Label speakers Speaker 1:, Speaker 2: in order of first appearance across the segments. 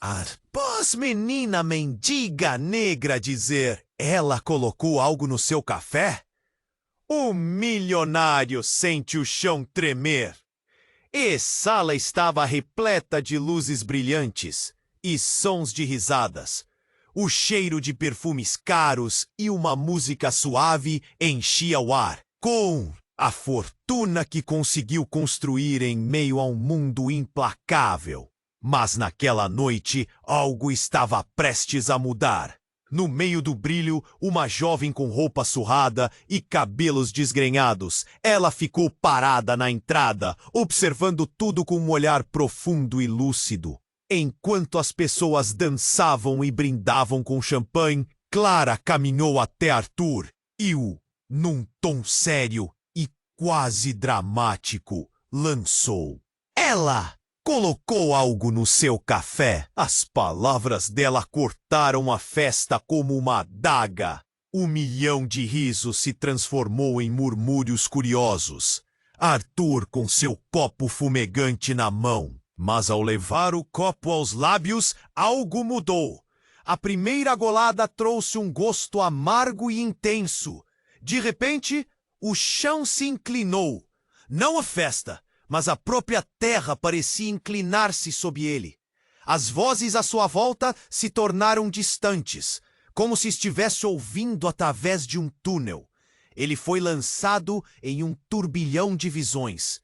Speaker 1: Após menina mendiga negra dizer ela colocou algo no seu café, o milionário sente o chão tremer. E sala estava repleta de luzes brilhantes e sons de risadas. O cheiro de perfumes caros e uma música suave enchia o ar. Com a fortuna que conseguiu construir em meio a um mundo implacável. Mas naquela noite, algo estava prestes a mudar. No meio do brilho, uma jovem com roupa surrada e cabelos desgrenhados. Ela ficou parada na entrada, observando tudo com um olhar profundo e lúcido. Enquanto as pessoas dançavam e brindavam com champanhe, Clara caminhou até Arthur e num tom sério e quase dramático, lançou: Ela colocou algo no seu café. As palavras dela cortaram a festa como uma adaga. 1 milhão de risos se transformou em murmúrios curiosos. Arthur com seu copo fumegante na mão. Mas ao levar o copo aos lábios, algo mudou. A primeira golada trouxe um gosto amargo e intenso. De repente, o chão se inclinou. Não a festa, mas a própria terra parecia inclinar-se sob ele. As vozes à sua volta se tornaram distantes, como se estivesse ouvindo através de um túnel. Ele foi lançado em um turbilhão de visões.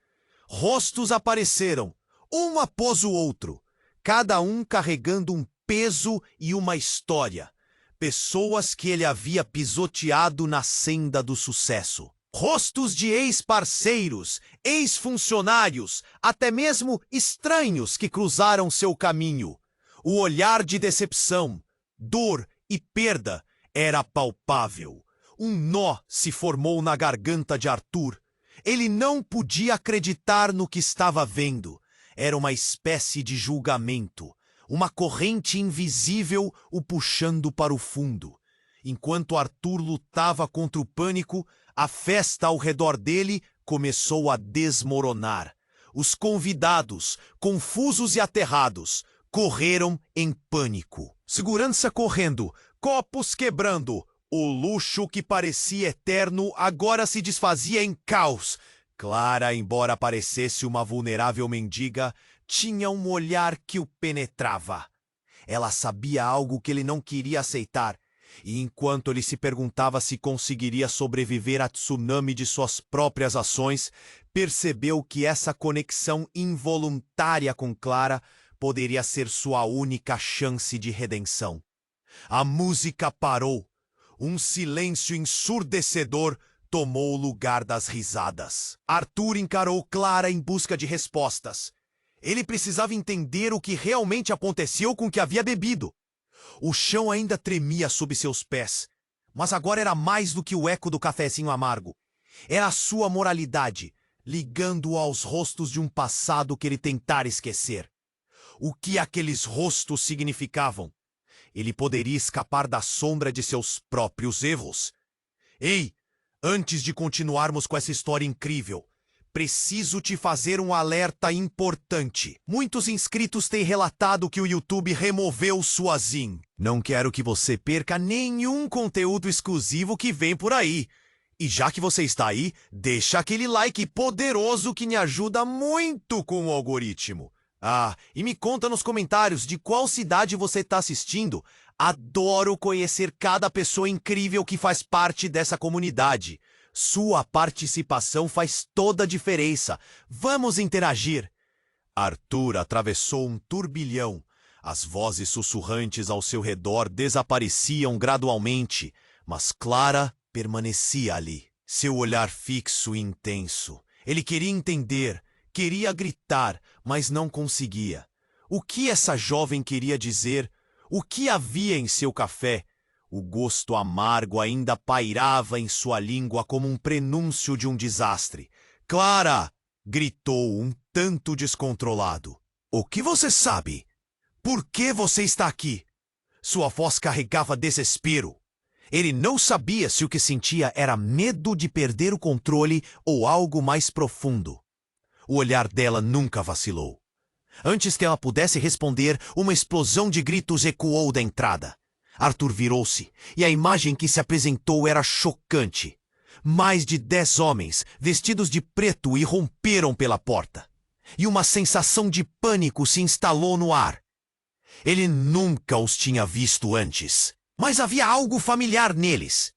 Speaker 1: Rostos apareceram, um após o outro, cada um carregando um peso e uma história. Pessoas que ele havia pisoteado na senda do sucesso. Rostos de ex-parceiros, ex-funcionários, até mesmo estranhos que cruzaram seu caminho. O olhar de decepção, dor e perda era palpável. Um nó se formou na garganta de Arthur. Ele não podia acreditar no que estava vendo. Era uma espécie de julgamento, uma corrente invisível o puxando para o fundo. Enquanto Arthur lutava contra o pânico, a festa ao redor dele começou a desmoronar. Os convidados, confusos e aterrados, correram em pânico. Segurança correndo, copos quebrando. O luxo que parecia eterno agora se desfazia em caos. Clara, embora parecesse uma vulnerável mendiga, tinha um olhar que o penetrava. Ela sabia algo que ele não queria aceitar, e enquanto ele se perguntava se conseguiria sobreviver a tsunami de suas próprias ações, percebeu que essa conexão involuntária com Clara poderia ser sua única chance de redenção. A música parou. Um silêncio ensurdecedor tomou o lugar das risadas. Arthur encarou Clara em busca de respostas. Ele precisava entender o que realmente aconteceu com o que havia bebido. O chão ainda tremia sob seus pés, mas agora era mais do que o eco do cafezinho amargo. Era a sua moralidade, ligando-o aos rostos de um passado que ele tentara esquecer. O que aqueles rostos significavam? Ele poderia escapar da sombra de seus próprios erros. Ei! Antes de continuarmos com essa história incrível, preciso te fazer um alerta importante. Muitos inscritos têm relatado que o YouTube removeu sua Zin. Não quero que você perca nenhum conteúdo exclusivo que vem por aí. E já que você está aí, deixa aquele like poderoso que me ajuda muito com o algoritmo. E me conta nos comentários de qual cidade você está assistindo. Adoro conhecer cada pessoa incrível que faz parte dessa comunidade. Sua participação faz toda a diferença. Vamos interagir. Arthur atravessou um turbilhão. As vozes sussurrantes ao seu redor desapareciam gradualmente, mas Clara permanecia ali. Seu olhar fixo e intenso. Ele queria entender, queria gritar, mas não conseguia. O que essa jovem queria dizer? O que havia em seu café? O gosto amargo ainda pairava em sua língua como um prenúncio de um desastre. Clara! Gritou um tanto descontrolado. O que você sabe? Por que você está aqui? Sua voz carregava desespero. Ele não sabia se o que sentia era medo de perder o controle ou algo mais profundo. O olhar dela nunca vacilou. Antes que ela pudesse responder, uma explosão de gritos ecoou da entrada. Arthur virou-se, e a imagem que se apresentou era chocante. Mais de 10 homens, vestidos de preto, irromperam pela porta. E uma sensação de pânico se instalou no ar. Ele nunca os tinha visto antes, mas havia algo familiar neles.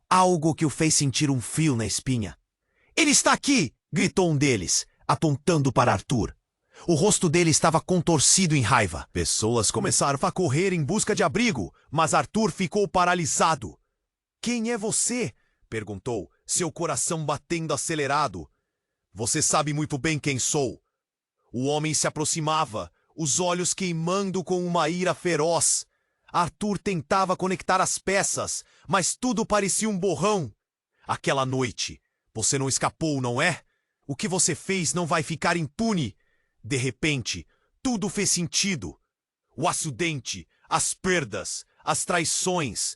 Speaker 1: Algo que o fez sentir um frio na espinha. "Ele está aqui!" gritou um deles, apontando para Arthur. O rosto dele estava contorcido em raiva. Pessoas começaram a correr em busca de abrigo, mas Arthur ficou paralisado. "Quem é você?" perguntou, seu coração batendo acelerado. "Você sabe muito bem quem sou." O homem se aproximava, os olhos queimando com uma ira feroz. Arthur tentava conectar as peças, mas tudo parecia um borrão. "Aquela noite, você não escapou, não é? O que você fez não vai ficar impune." De repente, tudo fez sentido. O acidente, as perdas, as traições.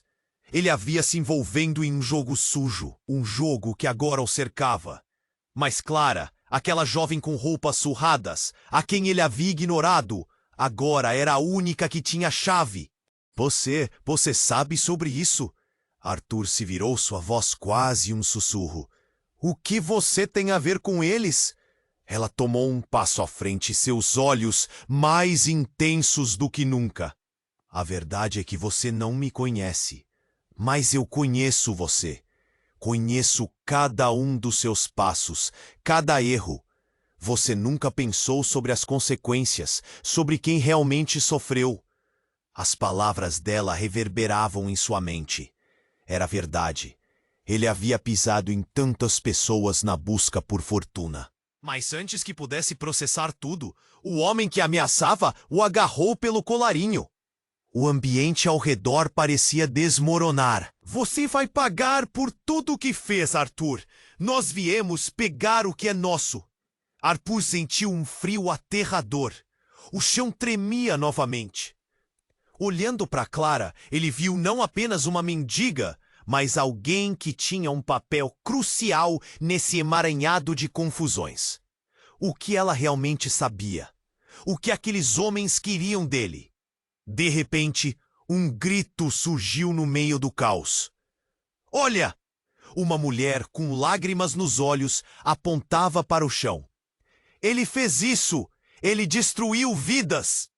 Speaker 1: Ele havia se envolvendo em um jogo sujo, um jogo que agora o cercava. Mas Clara, aquela jovem com roupas surradas, a quem ele havia ignorado, agora era a única que tinha a chave. Você sabe sobre isso?" Arthur se virou, sua voz quase um sussurro. "O que você tem a ver com eles?" Ela tomou um passo à frente, seus olhos mais intensos do que nunca. "A verdade é que você não me conhece, mas eu conheço você. Conheço cada um dos seus passos, cada erro. Você nunca pensou sobre as consequências, sobre quem realmente sofreu." As palavras dela reverberavam em sua mente. Era verdade. Ele havia pisado em tantas pessoas na busca por fortuna. Mas antes que pudesse processar tudo, o homem que ameaçava o agarrou pelo colarinho. O ambiente ao redor parecia desmoronar. "Você vai pagar por tudo o que fez, Arthur. Nós viemos pegar o que é nosso." Arthur sentiu um frio aterrador. O chão tremia novamente. Olhando para Clara, ele viu não apenas uma mendiga, mas alguém que tinha um papel crucial nesse emaranhado de confusões. O que ela realmente sabia? O que aqueles homens queriam dele? De repente, um grito surgiu no meio do caos. "Olha!" Uma mulher com lágrimas nos olhos apontava para o chão. "Ele fez isso! Ele destruiu vidas!"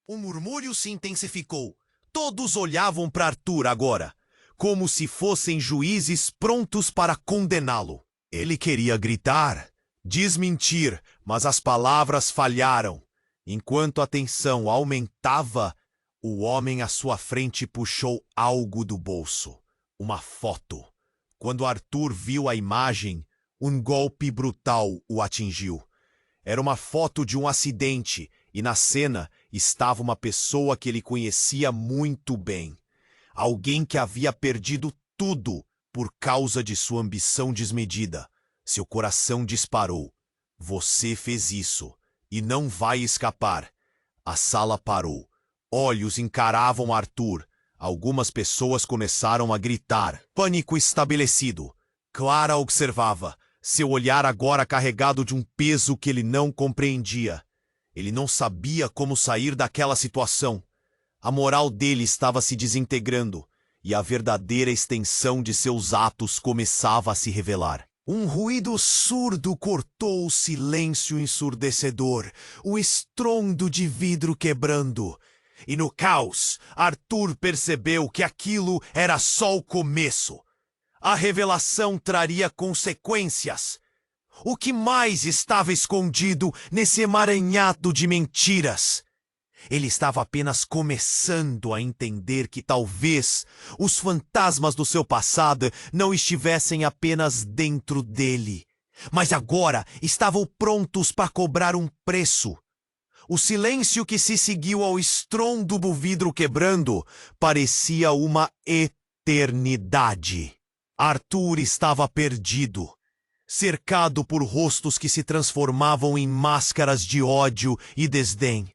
Speaker 1: O murmúrio se intensificou. Todos olhavam para Arthur agora, como se fossem juízes prontos para condená-lo. Ele queria gritar, desmentir, mas as palavras falharam. Enquanto a tensão aumentava, o homem à sua frente puxou algo do bolso. Uma foto. Quando Arthur viu a imagem, um golpe brutal o atingiu. Era uma foto de um acidente, e na cena estava uma pessoa que ele conhecia muito bem. Alguém que havia perdido tudo por causa de sua ambição desmedida. Seu coração disparou. "Você fez isso, e não vai escapar." A sala parou. Olhos encaravam Arthur. Algumas pessoas começaram a gritar. Pânico estabelecido. Clara observava, seu olhar agora carregado de um peso que ele não compreendia. Ele não sabia como sair daquela situação. A moral dele estava se desintegrando, e a verdadeira extensão de seus atos começava a se revelar. Um ruído surdo cortou o silêncio ensurdecedor, o estrondo de vidro quebrando. E no caos, Arthur percebeu que aquilo era só o começo. A revelação traria consequências. O que mais estava escondido nesse emaranhado de mentiras? Ele estava apenas começando a entender que talvez os fantasmas do seu passado não estivessem apenas dentro dele, mas agora estavam prontos para cobrar um preço. O silêncio que se seguiu ao estrondo do vidro quebrando parecia uma eternidade. Arthur estava perdido, cercado por rostos que se transformavam em máscaras de ódio e desdém.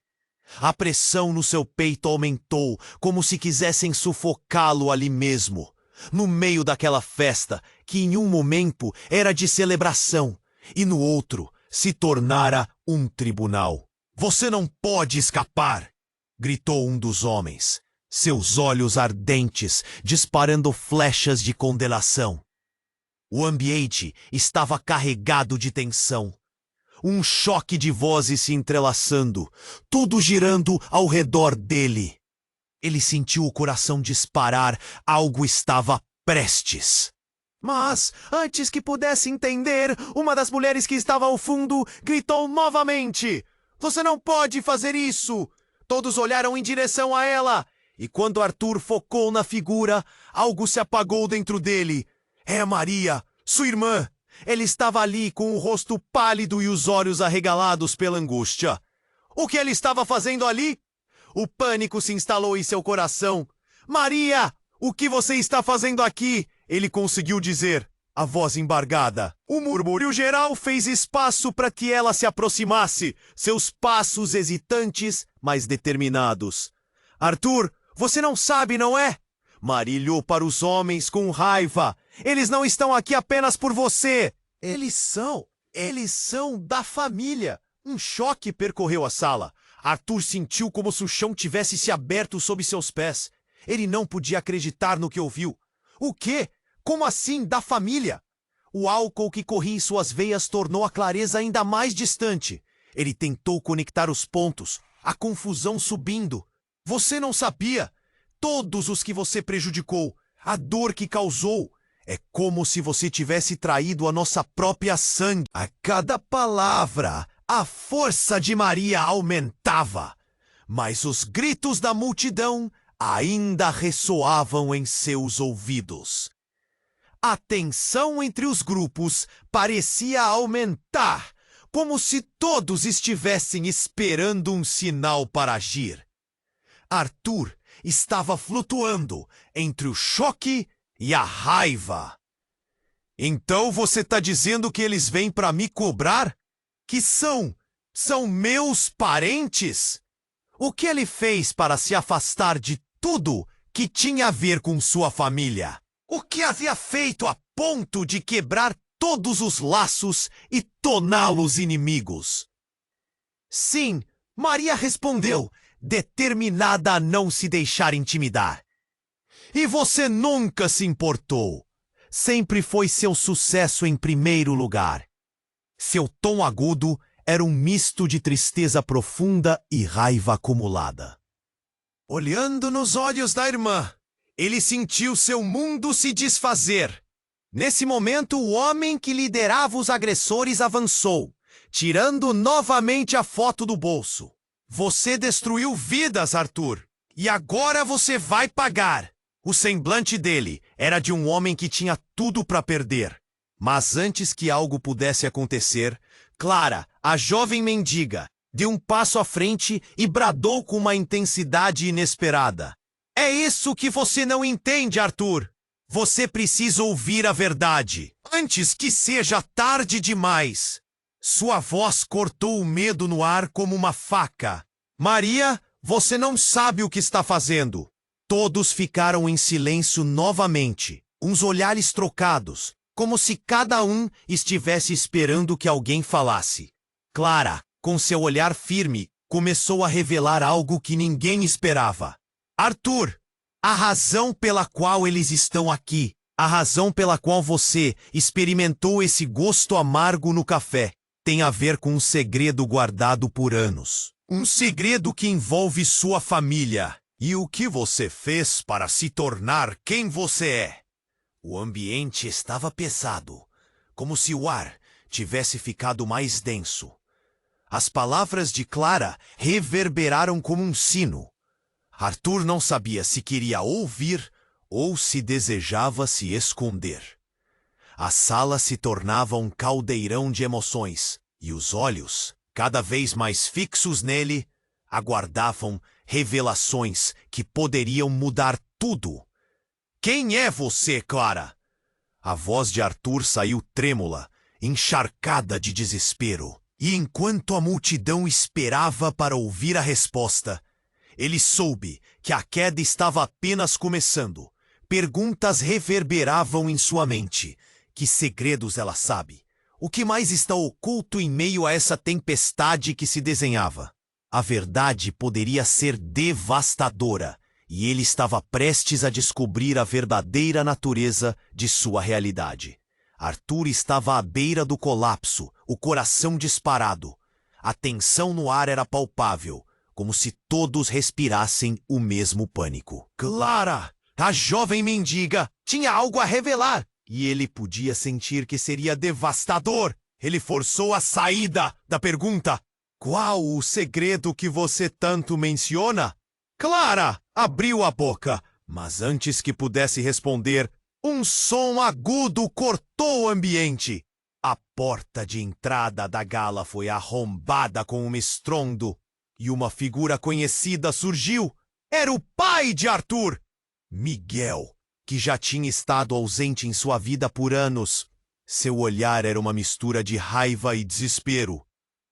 Speaker 1: A pressão no seu peito aumentou, como se quisessem sufocá-lo ali mesmo, no meio daquela festa que em um momento era de celebração e no outro se tornara Um tribunal. Você não pode escapar! Gritou um dos homens, seus olhos ardentes disparando flechas de condenação. O ambiente estava carregado de tensão. Um choque de vozes se entrelaçando, tudo girando ao redor dele. Ele sentiu o coração disparar, algo estava prestes. Mas, antes que pudesse entender, uma das mulheres que estava ao fundo gritou novamente: "Você não pode fazer isso!" Todos olharam em direção a ela, e quando Arthur focou na figura, algo se apagou dentro dele. É Maria, sua irmã. Ele estava ali com o rosto pálido e os olhos arregalados pela angústia. O que ele estava fazendo ali? O pânico se instalou em seu coração. "Maria, o que você está fazendo aqui?" Ele conseguiu dizer, a voz embargada. O murmúrio geral fez espaço para que ela se aproximasse, seus passos hesitantes, mas determinados. "Arthur, você não sabe, não é?" Maria olhou para os homens com raiva. "Eles não estão aqui apenas por você. Eles são da família." Um choque percorreu a sala. Arthur sentiu como se o chão tivesse se aberto sob seus pés. Ele não podia acreditar no que ouviu. O quê? Como assim, da família? O álcool que corria em suas veias tornou a clareza ainda mais distante. Ele tentou conectar os pontos, a confusão subindo. "Você não sabia? Todos os que você prejudicou, a dor que causou. É como se você tivesse traído a nossa própria sangue." A cada palavra, a força de Maria aumentava, mas os gritos da multidão ainda ressoavam em seus ouvidos. A tensão entre os grupos parecia aumentar, como se todos estivessem esperando um sinal para agir. Arthur estava flutuando entre o choque e a raiva. "Então você está dizendo que eles vêm para me cobrar? Que são meus parentes? O que ele fez para se afastar de tudo que tinha a ver com sua família? O que havia feito a ponto de quebrar todos os laços e torná-los inimigos?" "Sim," Maria respondeu, determinada a não se deixar intimidar. "E você nunca se importou. Sempre foi seu sucesso em primeiro lugar." Seu tom agudo era um misto de tristeza profunda e raiva acumulada. Olhando nos olhos da irmã, ele sentiu seu mundo se desfazer. Nesse momento, o homem que liderava os agressores avançou, tirando novamente a foto do bolso. "Você destruiu vidas, Arthur, e agora você vai pagar." O semblante dele era de um homem que tinha tudo para perder. Mas antes que algo pudesse acontecer, Clara, a jovem mendiga, deu um passo à frente e bradou com uma intensidade inesperada: "É isso que você não entende, Arthur. Você precisa ouvir a verdade, antes que seja tarde demais." Sua voz cortou o medo no ar como uma faca. "Maria, você não sabe o que está fazendo." Todos ficaram em silêncio novamente, uns olhares trocados, como se cada um estivesse esperando que alguém falasse. Clara, com seu olhar firme, começou a revelar algo que ninguém esperava. "Arthur, a razão pela qual eles estão aqui, a razão pela qual você experimentou esse gosto amargo no café, tem a ver com um segredo guardado por anos. Um segredo que envolve sua família e o que você fez para se tornar quem você é." O ambiente estava pesado, como se o ar tivesse ficado mais denso. As palavras de Clara reverberaram como um sino. Arthur não sabia se queria ouvir ou se desejava se esconder. A sala se tornava um caldeirão de emoções, e os olhos, cada vez mais fixos nele, aguardavam revelações que poderiam mudar tudo. "Quem é você, Clara?" A voz de Arthur saiu trêmula, encharcada de desespero. E enquanto a multidão esperava para ouvir a resposta, ele soube que a queda estava apenas começando. Perguntas reverberavam em sua mente. Que segredos ela sabe? O que mais está oculto em meio a essa tempestade que se desenhava? A verdade poderia ser devastadora, e ele estava prestes a descobrir a verdadeira natureza de sua realidade. Arthur estava à beira do colapso, o coração disparado. A tensão no ar era palpável, como se todos respirassem o mesmo pânico. Clara! A jovem mendiga tinha algo a revelar, e ele podia sentir que seria devastador. Ele forçou a saída da pergunta. Qual o segredo que você tanto menciona? Clara abriu a boca, mas antes que pudesse responder, um som agudo cortou o ambiente. A porta de entrada da gala foi arrombada com um estrondo, e uma figura conhecida surgiu. Era o pai de Arthur, Miguel, que já tinha estado ausente em sua vida por anos. Seu olhar era uma mistura de raiva e desespero.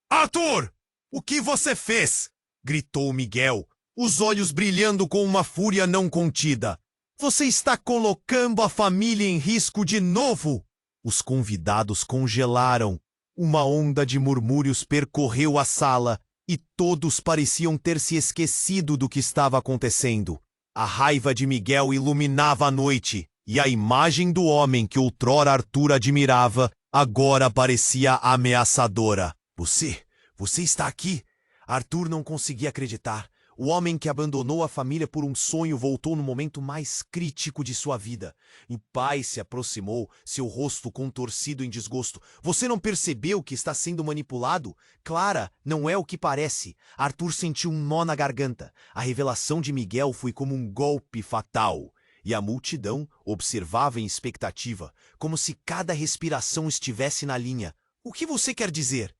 Speaker 1: Arthur! O que você fez? Gritou Miguel, os olhos brilhando com uma fúria não contida. Você está colocando a família em risco de novo! Os convidados congelaram. Uma onda de murmúrios percorreu a sala e todos pareciam ter se esquecido do que estava acontecendo. A raiva de Miguel iluminava a noite, e a imagem do homem que outrora Arthur admirava agora parecia ameaçadora. Você está aqui? Arthur não conseguia acreditar. O homem que abandonou a família por um sonho voltou no momento mais crítico de sua vida. O pai se aproximou, seu rosto contorcido em desgosto. Você não percebeu que está sendo manipulado? Clara, não é o que parece. Arthur sentiu um nó na garganta. A revelação de Miguel foi como um golpe fatal. E a multidão observava em expectativa, como se cada respiração estivesse na linha. O que você quer dizer?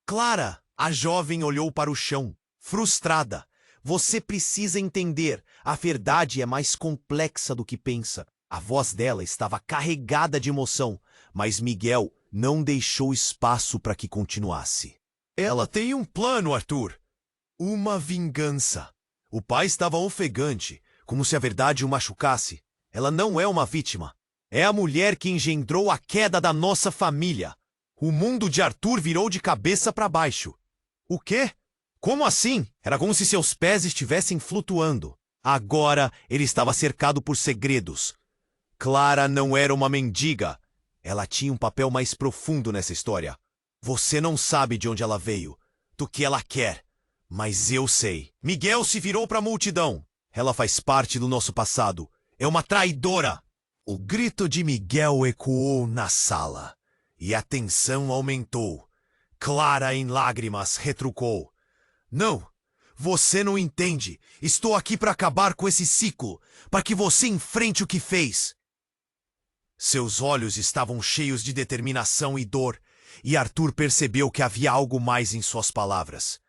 Speaker 1: Clara, a jovem olhou para o chão, frustrada. Você precisa entender, a verdade é mais complexa do que pensa. A voz dela estava carregada de emoção, mas Miguel não deixou espaço para que continuasse. Ela tem um plano, Arthur. Uma vingança. O pai estava ofegante, como se a verdade o machucasse. Ela não é uma vítima. É a mulher que engendrou a queda da nossa família. O mundo de Arthur virou de cabeça para baixo. O quê? Como assim? Era como se seus pés estivessem flutuando. Agora ele estava cercado por segredos. Clara não era uma mendiga. Ela tinha um papel mais profundo nessa história. Você não sabe de onde ela veio, do que ela quer. Mas eu sei. Miguel se virou para a multidão. Ela faz parte do nosso passado. É uma traidora. O grito de Miguel ecoou na sala. E a tensão aumentou. Clara, em lágrimas, retrucou. Não, você não entende. Estou aqui para acabar com esse ciclo, para que você enfrente o que fez. Seus olhos estavam cheios de determinação e dor, e Arthur percebeu que havia algo mais em suas palavras.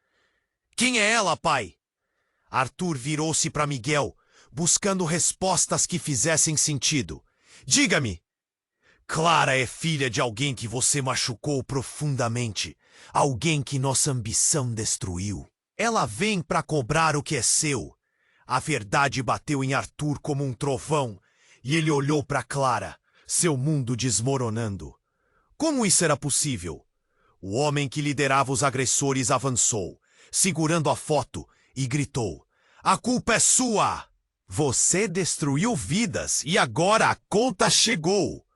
Speaker 1: Quem é ela, pai? Arthur virou-se para Miguel, buscando respostas que fizessem sentido. Diga-me. Clara é filha de alguém que você machucou profundamente, alguém que nossa ambição destruiu. Ela vem para cobrar o que é seu. A verdade bateu em Arthur como um trovão, e ele olhou para Clara, seu mundo desmoronando. Como isso era possível? O homem que liderava os agressores avançou, segurando a foto, e gritou: A culpa é sua! Você destruiu vidas e agora a conta chegou!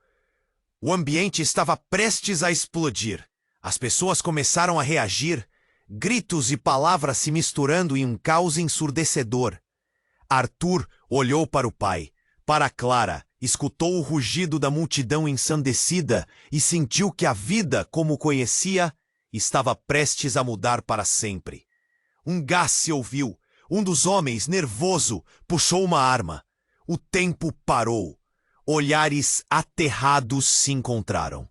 Speaker 1: O ambiente estava prestes a explodir. As pessoas começaram a reagir, gritos e palavras se misturando em um caos ensurdecedor. Arthur olhou para o pai, para Clara, escutou o rugido da multidão ensandecida e sentiu que a vida, como o conhecia, estava prestes a mudar para sempre. Um gás se ouviu. Um dos homens, nervoso, puxou uma arma. O tempo parou. Olhares aterrados se encontraram.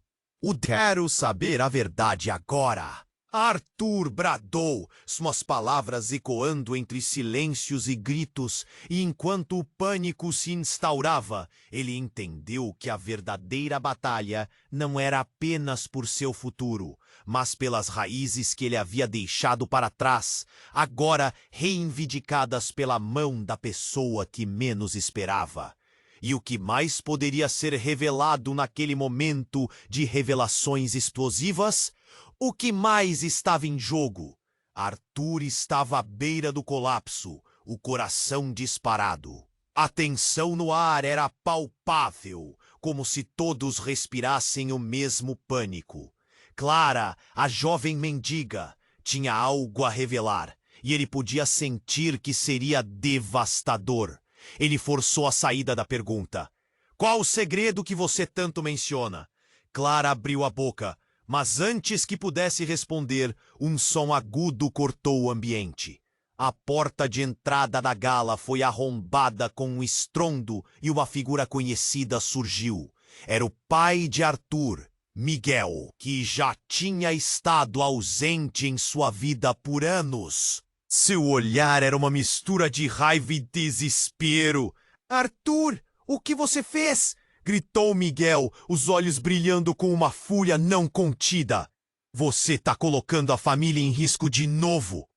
Speaker 1: Quero saber a verdade agora! Arthur bradou, suas palavras ecoando entre silêncios e gritos, e enquanto o pânico se instaurava, ele entendeu que a verdadeira batalha não era apenas por seu futuro, mas pelas raízes que ele havia deixado para trás, agora reivindicadas pela mão da pessoa que menos esperava. E o que mais poderia ser revelado naquele momento de revelações explosivas? O que mais estava em jogo? Arthur estava à beira do colapso, o coração disparado. A tensão no ar era palpável, como se todos respirassem o mesmo pânico. Clara, a jovem mendiga, tinha algo a revelar, e ele podia sentir que seria devastador. Ele forçou a saída da pergunta. Qual o segredo que você tanto menciona? Clara abriu a boca, mas antes que pudesse responder, um som agudo cortou o ambiente. A porta de entrada da gala foi arrombada com um estrondo e uma figura conhecida surgiu. Era o pai de Arthur, Miguel, que já tinha estado ausente em sua vida por anos. Seu olhar era uma mistura de raiva e desespero. Arthur, o que você fez? Gritou Miguel, os olhos brilhando com uma fúria não contida. Você tá colocando a família em risco de novo.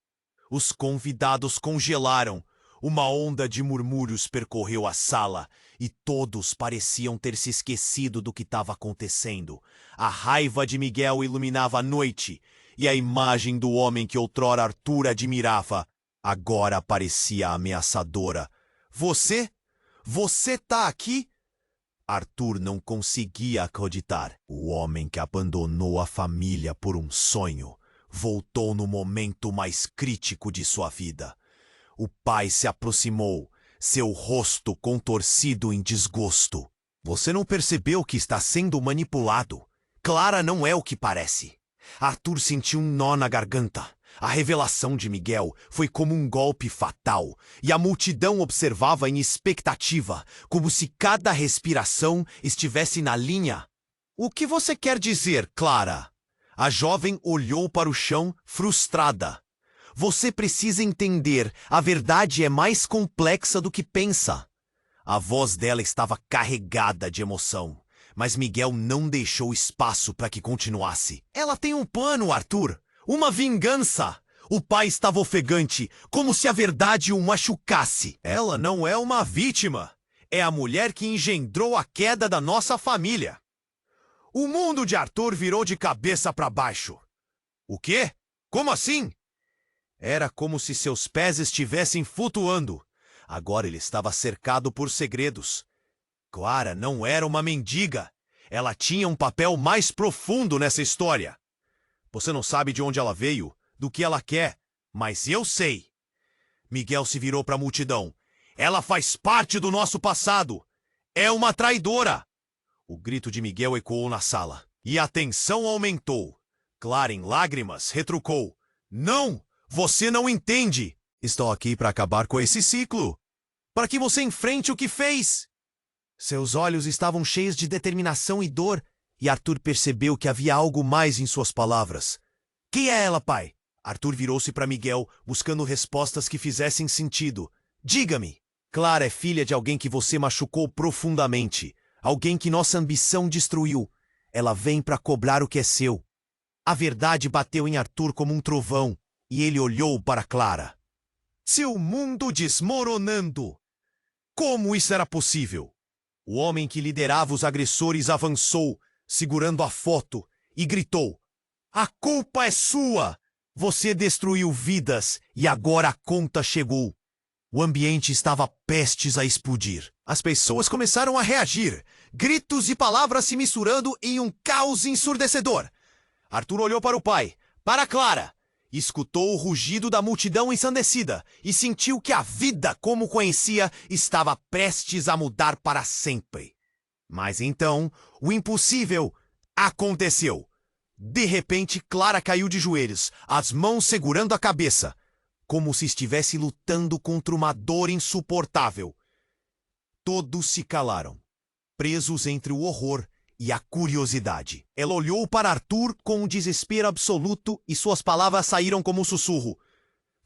Speaker 1: Os convidados congelaram. Uma onda de murmúrios percorreu a sala e todos pareciam ter se esquecido do que estava acontecendo. A raiva de Miguel iluminava a noite e a imagem do homem que outrora Arthur admirava agora parecia ameaçadora. Você tá aqui? Arthur não conseguia acreditar. O homem que abandonou a família por um sonho voltou no momento mais crítico de sua vida. O pai se aproximou, seu rosto contorcido em desgosto. Você não percebeu que está sendo manipulado? Clara não é o que parece. Arthur sentiu um nó na garganta. A revelação de Miguel foi como um golpe fatal, e a multidão observava em expectativa, como se cada respiração estivesse na linha. O que você quer dizer, Clara? A jovem olhou para o chão, frustrada. Você precisa entender, a verdade é mais complexa do que pensa. A voz dela estava carregada de emoção, mas Miguel não deixou espaço para que continuasse. Ela tem um plano, Arthur. Uma vingança! O pai estava ofegante, como se a verdade o machucasse. Ela não é uma vítima. É a mulher que engendrou a queda da nossa família. O mundo de Arthur virou de cabeça para baixo. O quê? Como assim? Era como se seus pés estivessem flutuando. Agora ele estava cercado por segredos. Clara não era uma mendiga. Ela tinha um papel mais profundo nessa história. Você não sabe de onde ela veio, do que ela quer, mas eu sei. Miguel se virou para a multidão. Ela faz parte do nosso passado. É uma traidora. O grito de Miguel ecoou na sala, e a tensão aumentou. Clara, em lágrimas, retrucou. Não! Você não entende! Estou aqui para acabar com esse ciclo. Para que você enfrente o que fez. Seus olhos estavam cheios de determinação e dor, e Arthur percebeu que havia algo mais em suas palavras. Quem é ela, pai? Arthur virou-se para Miguel, buscando respostas que fizessem sentido. Diga-me. Clara é filha de alguém que você machucou profundamente. Alguém que nossa ambição destruiu. Ela vem para cobrar o que é seu. A verdade bateu em Arthur como um trovão, e ele olhou para Clara. Seu mundo desmoronando! Como isso era possível? O homem que liderava os agressores avançou, segurando a foto, e gritou. A culpa é sua! Você destruiu vidas e agora a conta chegou. O ambiente estava prestes a explodir. As pessoas começaram a reagir, gritos e palavras se misturando em um caos ensurdecedor. Arthur olhou para o pai, para Clara, escutou o rugido da multidão ensandecida e sentiu que a vida como conhecia estava prestes a mudar para sempre. Mas então, o impossível aconteceu. De repente, Clara caiu de joelhos, as mãos segurando a cabeça, como se estivesse lutando contra uma dor insuportável. Todos se calaram, presos entre o horror e a curiosidade. Ela olhou para Arthur com um desespero absoluto e suas palavras saíram como um sussurro.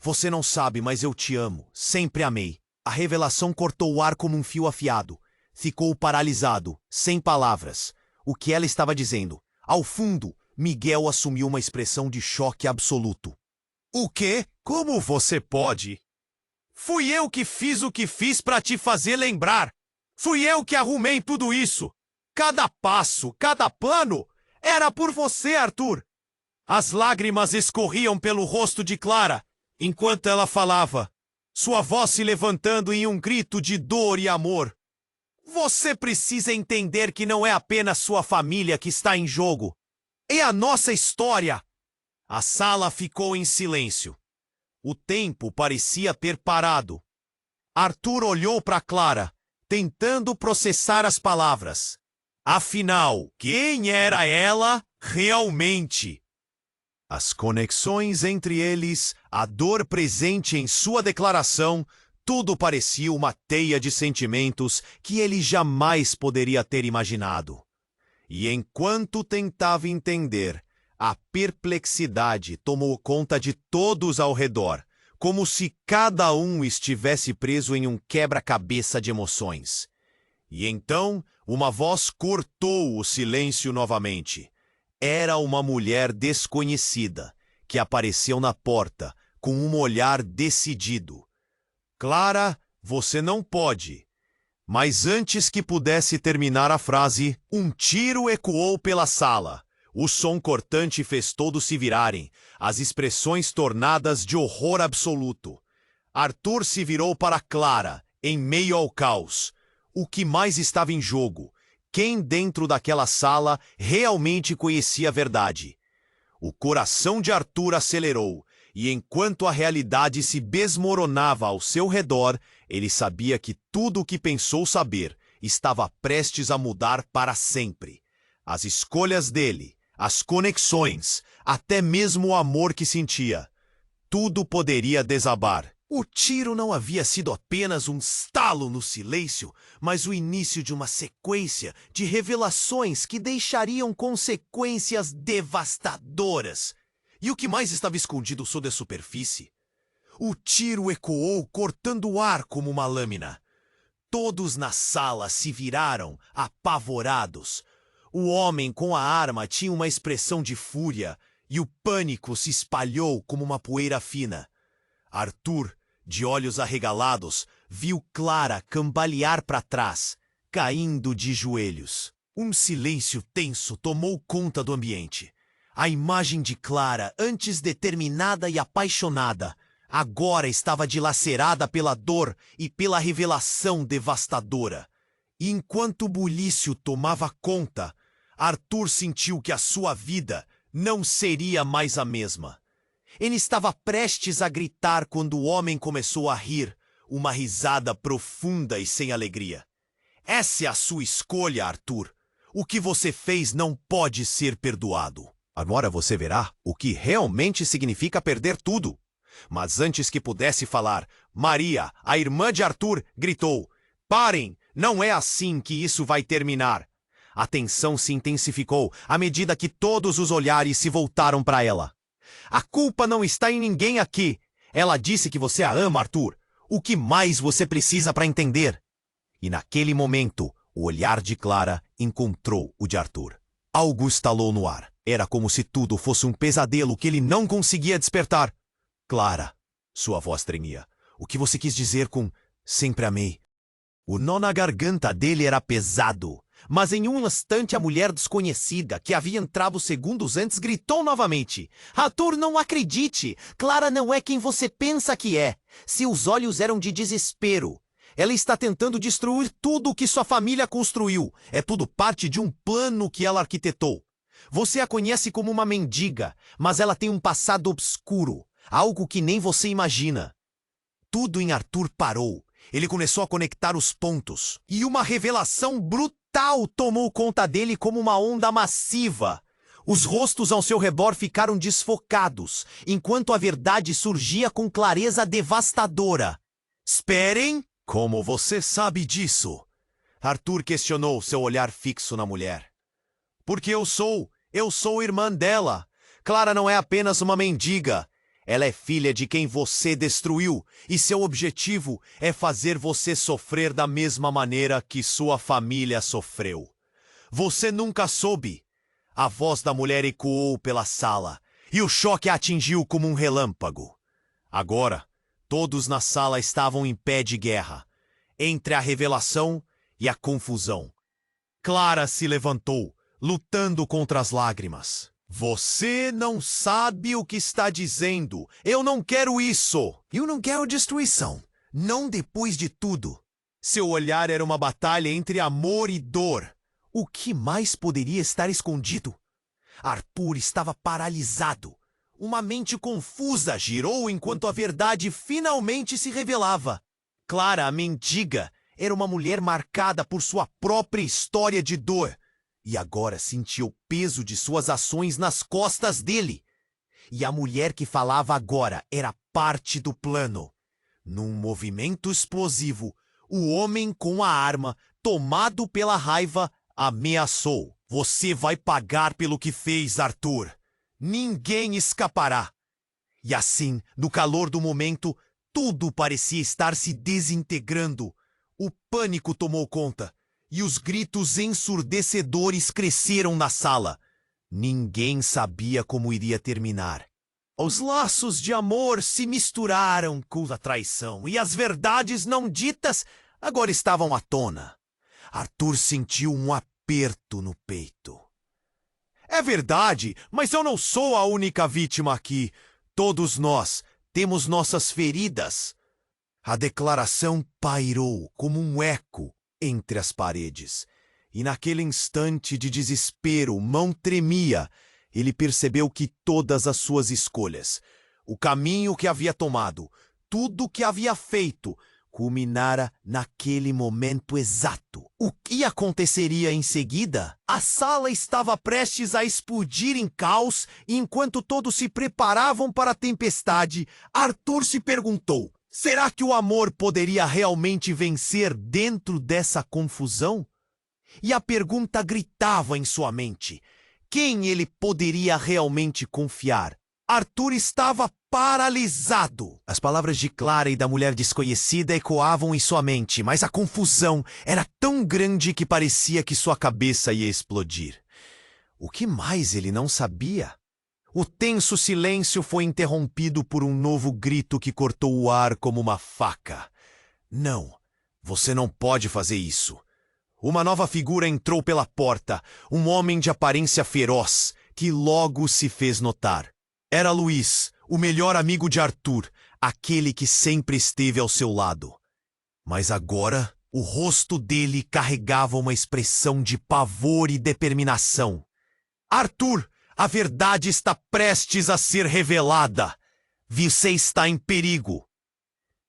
Speaker 1: Você não sabe, mas eu te amo. Sempre amei. A revelação cortou o ar como um fio afiado. Ficou paralisado, sem palavras. O que ela estava dizendo? Ao fundo, Miguel assumiu uma expressão de choque absoluto. O quê? Como você pode? Fui eu que fiz o que fiz para te fazer lembrar. Fui eu que arrumei tudo isso. Cada passo, cada plano, era por você, Arthur. As lágrimas escorriam pelo rosto de Clara, enquanto ela falava, sua voz se levantando em um grito de dor e amor. Você precisa entender que não é apenas sua família que está em jogo. É a nossa história. A sala ficou em silêncio. O tempo parecia ter parado. Arthur olhou para Clara, tentando processar as palavras. Afinal, quem era ela realmente? As conexões entre eles, a dor presente em sua declaração, tudo parecia uma teia de sentimentos que ele jamais poderia ter imaginado. E enquanto tentava entender, a perplexidade tomou conta de todos ao redor, como se cada um estivesse preso em um quebra-cabeça de emoções. E então, uma voz cortou o silêncio novamente. Era uma mulher desconhecida, que apareceu na porta, com um olhar decidido. Clara, você não pode. Mas antes que pudesse terminar a frase, um tiro ecoou pela sala. O som cortante fez todos se virarem, as expressões tornadas de horror absoluto. Arthur se virou para Clara, em meio ao caos. O que mais estava em jogo? Quem dentro daquela sala realmente conhecia a verdade? O coração de Arthur acelerou, e enquanto a realidade se desmoronava ao seu redor, ele sabia que tudo o que pensou saber estava prestes a mudar para sempre. As escolhas dele, as conexões, até mesmo o amor que sentia. Tudo poderia desabar. O tiro não havia sido apenas um estalo no silêncio, mas o início de uma sequência de revelações que deixariam consequências devastadoras. E o que mais estava escondido sob a superfície? O tiro ecoou, cortando o ar como uma lâmina. Todos na sala se viraram, apavorados. O homem com a arma tinha uma expressão de fúria, e o pânico se espalhou como uma poeira fina. Arthur, de olhos arregalados, viu Clara cambalear para trás, caindo de joelhos. Um silêncio tenso tomou conta do ambiente. A imagem de Clara, antes determinada e apaixonada, agora estava dilacerada pela dor e pela revelação devastadora. E enquanto o bulício tomava conta, Arthur sentiu que a sua vida não seria mais a mesma. Ele estava prestes a gritar quando o homem começou a rir, uma risada profunda e sem alegria. Essa é a sua escolha, Arthur. O que você fez não pode ser perdoado. Agora você verá o que realmente significa perder tudo. Mas antes que pudesse falar, Maria, a irmã de Arthur, gritou: "Parem! Não é assim que isso vai terminar." A tensão se intensificou à medida que todos os olhares se voltaram para ela. "A culpa não está em ninguém aqui. Ela disse que você a ama, Arthur. O que mais você precisa para entender?" E naquele momento, o olhar de Clara encontrou o de Arthur. Algo estalou no ar. Era como se tudo fosse um pesadelo que ele não conseguia despertar. "Clara", sua voz tremia. "O que você quis dizer com 'sempre amei'?" O nó na garganta dele era pesado. Mas em um instante a mulher desconhecida, que havia entrado segundos antes, gritou novamente: "Arthur, não acredite! Clara não é quem você pensa que é. Seus olhos eram de desespero. Ela está tentando destruir tudo o que sua família construiu. É tudo parte de um plano que ela arquitetou. Você a conhece como uma mendiga, mas ela tem um passado obscuro, algo que nem você imagina." Tudo em Arthur parou. Ele começou a conectar os pontos. E uma revelação brutal tomou conta dele como uma onda massiva. Os rostos ao seu redor ficaram desfocados, enquanto a verdade surgia com clareza devastadora. "Esperem! Como você sabe disso?" Arthur questionou, seu olhar fixo na mulher. "Porque eu sou irmã dela. Clara não é apenas uma mendiga. Ela é filha de quem você destruiu, e seu objetivo é fazer você sofrer da mesma maneira que sua família sofreu. Você nunca soube." A voz da mulher ecoou pela sala, e o choque a atingiu como um relâmpago. Agora, todos na sala estavam em pé de guerra, entre a revelação e a confusão. Clara se levantou, lutando contra as lágrimas. Você não sabe o que está dizendo. Eu não quero isso. Eu não quero destruição. Não depois de tudo. Seu olhar era uma batalha entre amor e dor. O que mais poderia estar escondido? Arthur estava paralisado. Uma mente confusa girou enquanto a verdade finalmente se revelava. Clara, a mendiga, era uma mulher marcada por sua própria história de dor. E agora sentia o peso de suas ações nas costas dele. E a mulher que falava agora era parte do plano. Num movimento explosivo, o homem com a arma, tomado pela raiva, ameaçou. Você vai pagar pelo que fez, Arthur. Ninguém escapará. E assim, no calor do momento, tudo parecia estar se desintegrando. O pânico tomou conta. E os gritos ensurdecedores cresceram na sala. Ninguém sabia como iria terminar. Os laços de amor se misturaram com a traição, e as verdades não ditas agora estavam à tona. Arthur sentiu um aperto no peito. É verdade, mas eu não sou a única vítima aqui. Todos nós temos nossas feridas. A declaração pairou como um eco entre as paredes. E naquele instante de desespero, mão tremia. Ele percebeu que todas as suas escolhas, o caminho que havia tomado, tudo o que havia feito, culminara naquele momento exato. O que aconteceria em seguida? A sala estava prestes a explodir em caos, e enquanto todos se preparavam para a tempestade, Arthur se perguntou: será que o amor poderia realmente vencer dentro dessa confusão? E a pergunta gritava em sua mente: quem ele poderia realmente confiar? Arthur estava paralisado. As palavras de Clara e da mulher desconhecida ecoavam em sua mente, mas a confusão era tão grande que parecia que sua cabeça ia explodir. O que mais ele não sabia? O tenso silêncio foi interrompido por um novo grito que cortou o ar como uma faca. Não, você não pode fazer isso. Uma nova figura entrou pela porta, um homem de aparência feroz, que logo se fez notar. Era Luís, o melhor amigo de Arthur, aquele que sempre esteve ao seu lado. Mas agora, o rosto dele carregava uma expressão de pavor e determinação. Arthur! A verdade está prestes a ser revelada. Você está em perigo.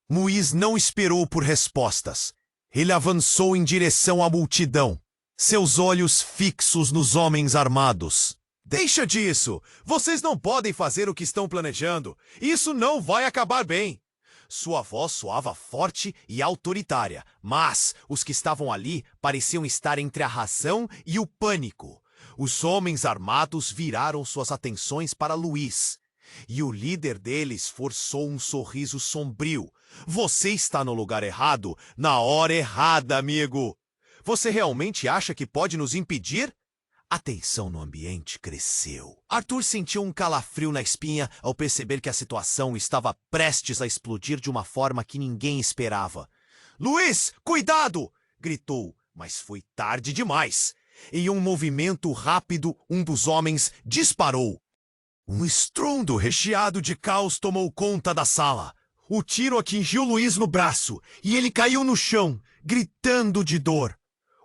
Speaker 1: Luís não esperou por respostas. Ele avançou em direção à multidão, seus olhos fixos nos homens armados. Deixa disso! Vocês não podem fazer o que estão planejando. Isso não vai acabar bem. Sua voz soava forte e autoritária, mas os que estavam ali pareciam estar entre a razão e o pânico. Os homens armados viraram suas atenções para Luís, e o líder deles forçou um sorriso sombrio. Você está no lugar errado, na hora errada, amigo. Você realmente acha que pode nos impedir? A tensão no ambiente cresceu. Arthur sentiu um calafrio na espinha ao perceber que a situação estava prestes a explodir de uma forma que ninguém esperava. Luís, cuidado! Gritou, mas foi tarde demais. Em um movimento rápido, um dos homens disparou. Um estrondo recheado de caos tomou conta da sala. O tiro atingiu Luís no braço e ele caiu no chão, gritando de dor.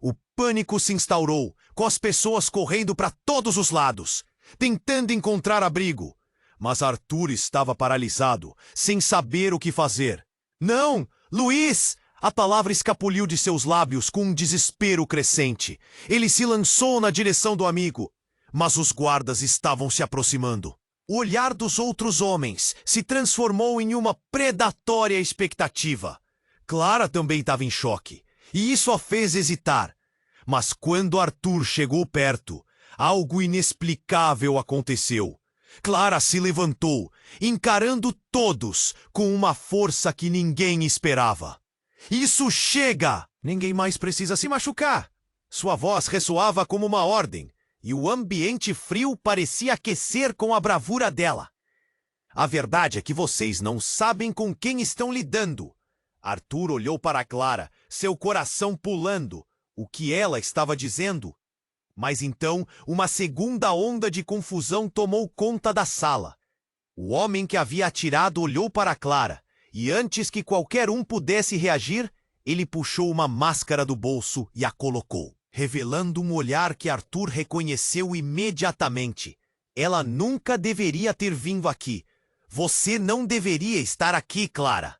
Speaker 1: O pânico se instaurou, com as pessoas correndo para todos os lados, tentando encontrar abrigo. Mas Arthur estava paralisado, sem saber o que fazer. Não! Luís! A palavra escapuliu de seus lábios com um desespero crescente. Ele se lançou na direção do amigo, mas os guardas estavam se aproximando. O olhar dos outros homens se transformou em uma predatória expectativa. Clara também estava em choque, e isso a fez hesitar. Mas quando Arthur chegou perto, algo inexplicável aconteceu. Clara se levantou, encarando todos com uma força que ninguém esperava. Isso chega! Ninguém mais precisa se machucar. Sua voz ressoava como uma ordem, e o ambiente frio parecia aquecer com a bravura dela. A verdade é que vocês não sabem com quem estão lidando. Arthur olhou para Clara, seu coração pulando. o que ela estava dizendo. Mas então, uma segunda onda de confusão tomou conta da sala. O homem que havia atirado olhou para Clara, e antes que qualquer um pudesse reagir, ele puxou uma máscara do bolso e a colocou, revelando um olhar que Arthur reconheceu imediatamente. Ela nunca deveria ter vindo aqui. Você não deveria estar aqui, Clara.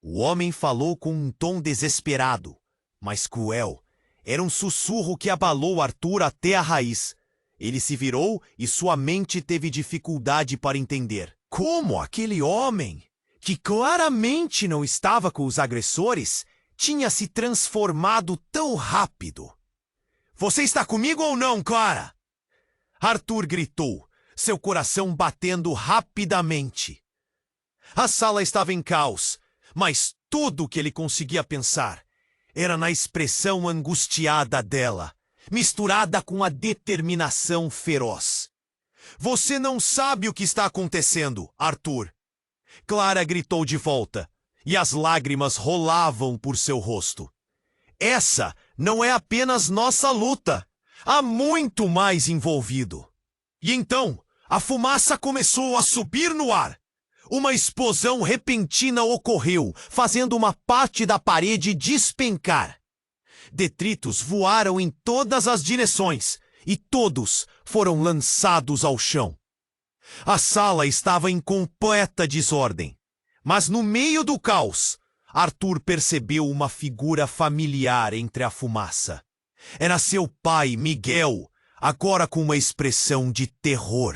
Speaker 1: O homem falou com um tom desesperado, mas cruel. Era um sussurro que abalou Arthur até a raiz. Ele se virou e sua mente teve dificuldade para entender. Como aquele homem, que claramente não estava com os agressores, tinha se transformado tão rápido? Você está comigo ou não, Clara? Arthur gritou, seu coração batendo rapidamente. A sala estava em caos, mas tudo o que ele conseguia pensar era na expressão angustiada dela, misturada com a determinação feroz. Você não sabe o que está acontecendo, Arthur. Clara gritou de volta, e as lágrimas rolavam por seu rosto. Essa não é apenas nossa luta. Há muito mais envolvido. E então, a fumaça começou a subir no ar. Uma explosão repentina ocorreu, fazendo uma parte da parede despencar. Detritos voaram em todas as direções, e todos foram lançados ao chão. A sala estava em completa desordem, mas no meio do caos, Arthur percebeu uma figura familiar entre a fumaça. Era seu pai, Miguel, agora com uma expressão de terror.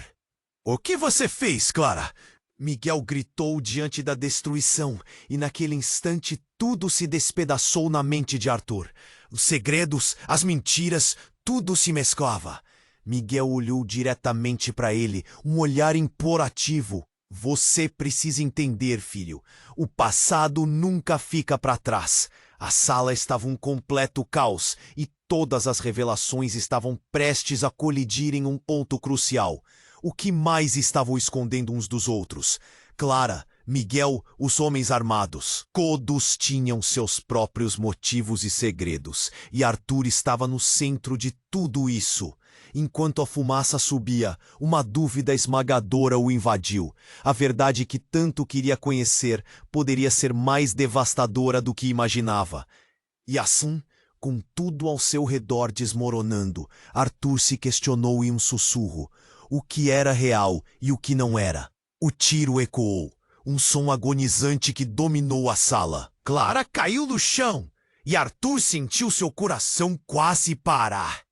Speaker 1: O que você fez, Clara? Miguel gritou diante da destruição, e naquele instante tudo se despedaçou na mente de Arthur. Os segredos, as mentiras, tudo se mesclava. Miguel olhou diretamente para ele, um olhar implorativo. Você precisa entender, filho. O passado nunca fica para trás. A sala estava um completo caos, e todas as revelações estavam prestes a colidir em um ponto crucial. O que mais estavam escondendo uns dos outros? Clara, Miguel, os homens armados. Todos tinham seus próprios motivos e segredos, e Arthur estava no centro de tudo isso. Enquanto a fumaça subia, uma dúvida esmagadora o invadiu. A verdade que tanto queria conhecer poderia ser mais devastadora do que imaginava. E assim, com tudo ao seu redor desmoronando, Arthur se questionou em um sussurro. O que era real e o que não era? O tiro ecoou, um som agonizante que dominou a sala. Clara caiu no chão e Arthur sentiu seu coração quase parar.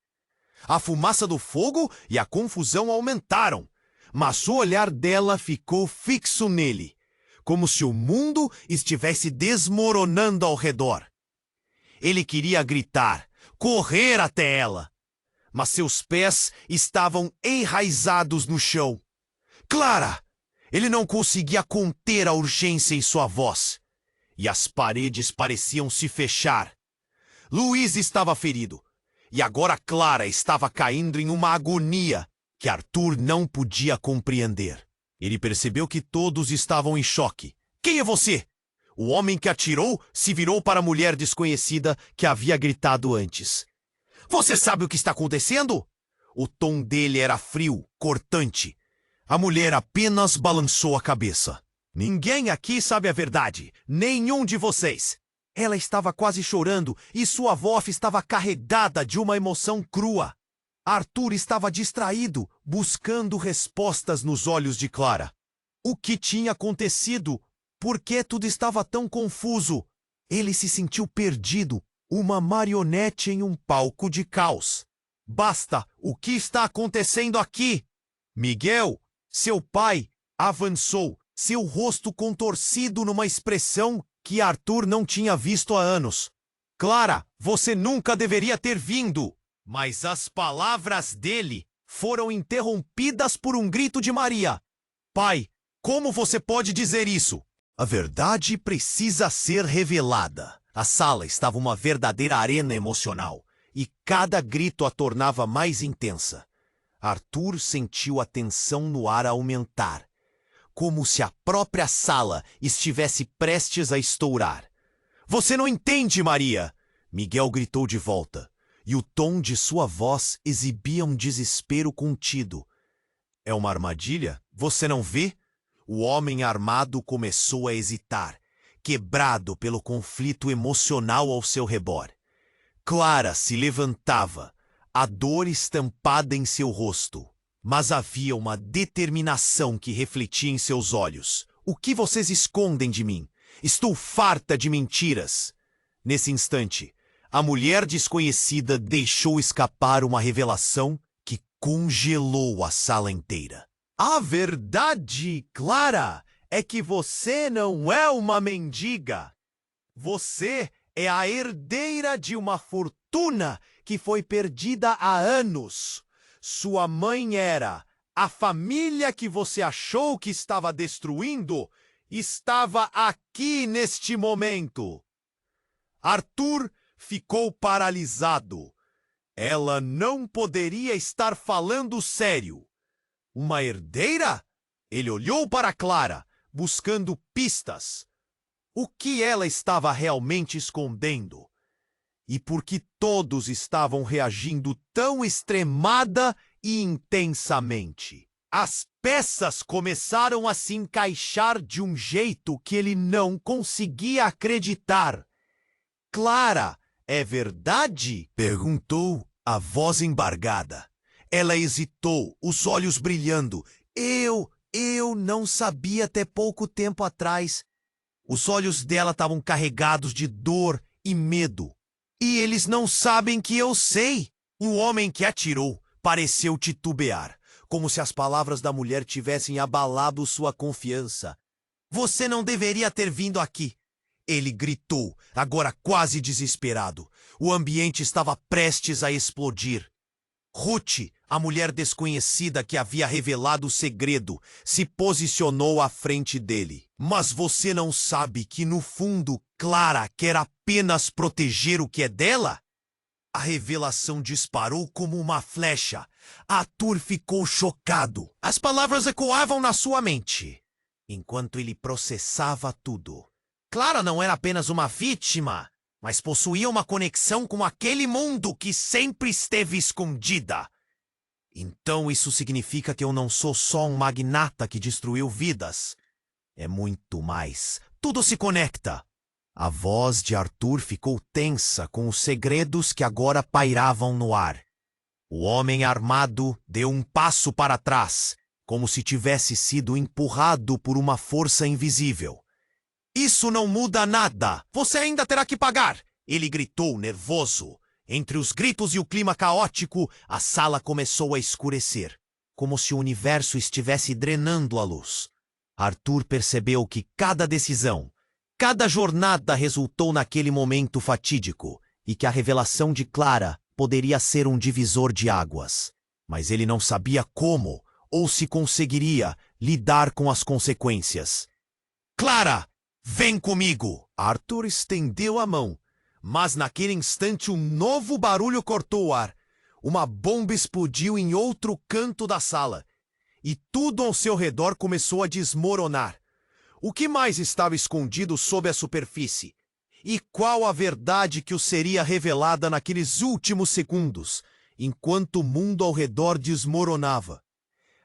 Speaker 1: A fumaça do fogo e a confusão aumentaram, mas o olhar dela ficou fixo nele, como se o mundo estivesse desmoronando ao redor. Ele queria gritar, correr até ela, mas seus pés estavam enraizados no chão. Clara! Ele não conseguia conter a urgência em sua voz, e as paredes pareciam se fechar. Luiz estava ferido, e agora Clara estava caindo em uma agonia que Arthur não podia compreender. Ele percebeu que todos estavam em choque. Quem é você? O homem que atirou se virou para a mulher desconhecida que havia gritado antes. Você sabe o que está acontecendo? O tom dele era frio, cortante. A mulher apenas balançou a cabeça. Ninguém aqui sabe a verdade. Nenhum de vocês. Ela estava quase chorando e sua voz estava carregada de uma emoção crua. Arthur estava distraído, buscando respostas nos olhos de Clara. O que tinha acontecido? Por que tudo estava tão confuso? Ele se sentiu perdido, uma marionete em um palco de caos. Basta! O que está acontecendo aqui? Miguel, seu pai, avançou, seu rosto contorcido numa expressão que Arthur não tinha visto há anos. Clara, você nunca deveria ter vindo! Mas as palavras dele foram interrompidas por um grito de Maria. Pai, como você pode dizer isso? A verdade precisa ser revelada. A sala estava uma verdadeira arena emocional, e cada grito a tornava mais intensa. Arthur sentiu a tensão no ar aumentar, como se a própria sala estivesse prestes a estourar. Você não entende, Maria! Miguel gritou de volta. e o tom de sua voz exibia um desespero contido. É uma armadilha? Você não vê? O homem armado começou a hesitar, quebrado pelo conflito emocional ao seu redor. Clara se levantava, a dor estampada em seu rosto, mas havia uma determinação que refletia em seus olhos. O que vocês escondem de mim? Estou farta de mentiras. Nesse instante, a mulher desconhecida deixou escapar uma revelação que congelou a sala inteira. A verdade, Clara, é que você não é uma mendiga. Você é a herdeira de uma fortuna que foi perdida há anos. Sua mãe era a família que você achou que estava destruindo, estava aqui neste momento. Arthur ficou paralisado. Ela não poderia estar falando sério. Uma herdeira? Ele olhou para Clara, buscando pistas. O que ela estava realmente escondendo? E por que todos estavam reagindo tão extremada e intensamente? As peças começaram a se encaixar de um jeito que ele não conseguia acreditar. Clara, é verdade? Perguntou, a voz embargada. Ela hesitou, os olhos brilhando. Eu não sabia até pouco tempo atrás. Os olhos dela estavam carregados de dor e medo. E eles não sabem que eu sei. O homem que atirou pareceu titubear, como se as palavras da mulher tivessem abalado sua confiança. Você não deveria ter vindo aqui. Ele gritou, agora quase desesperado. O ambiente estava prestes a explodir. Ruth, a mulher desconhecida que havia revelado o segredo, se posicionou à frente dele. Mas você não sabe que, no fundo, Clara quer apenas proteger o que é dela? A revelação disparou como uma flecha. Arthur ficou chocado. As palavras ecoavam na sua mente, enquanto ele processava tudo. Clara não era apenas uma vítima, mas possuía uma conexão com aquele mundo que sempre esteve escondida. Então isso significa que eu não sou só um magnata que destruiu vidas. É muito mais. Tudo se conecta. A voz de Arthur ficou tensa com os segredos que agora pairavam no ar. O homem armado deu um passo para trás, como se tivesse sido empurrado por uma força invisível. Isso não muda nada. Você ainda terá que pagar. Ele gritou, nervoso. Entre os gritos e o clima caótico, a sala começou a escurecer, como se o universo estivesse drenando a luz. Arthur percebeu que cada decisão, cada jornada resultou naquele momento fatídico e que a revelação de Clara poderia ser um divisor de águas. Mas ele não sabia como ou se conseguiria lidar com as consequências. Clara! Vem comigo! Arthur estendeu a mão, mas naquele instante um novo barulho cortou o ar. Uma bomba explodiu em outro canto da sala, e tudo ao seu redor começou a desmoronar. O que mais estava escondido sob a superfície? E qual a verdade que o seria revelada naqueles últimos segundos, enquanto o mundo ao redor desmoronava?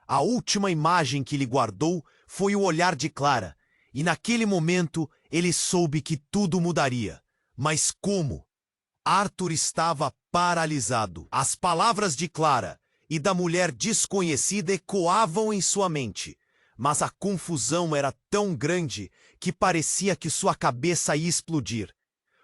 Speaker 1: A última imagem que ele guardou foi o olhar de Clara, e naquele momento ele soube que tudo mudaria. Mas como? Arthur estava paralisado. As palavras de Clara e da mulher desconhecida ecoavam em sua mente, mas a confusão era tão grande que parecia que sua cabeça ia explodir.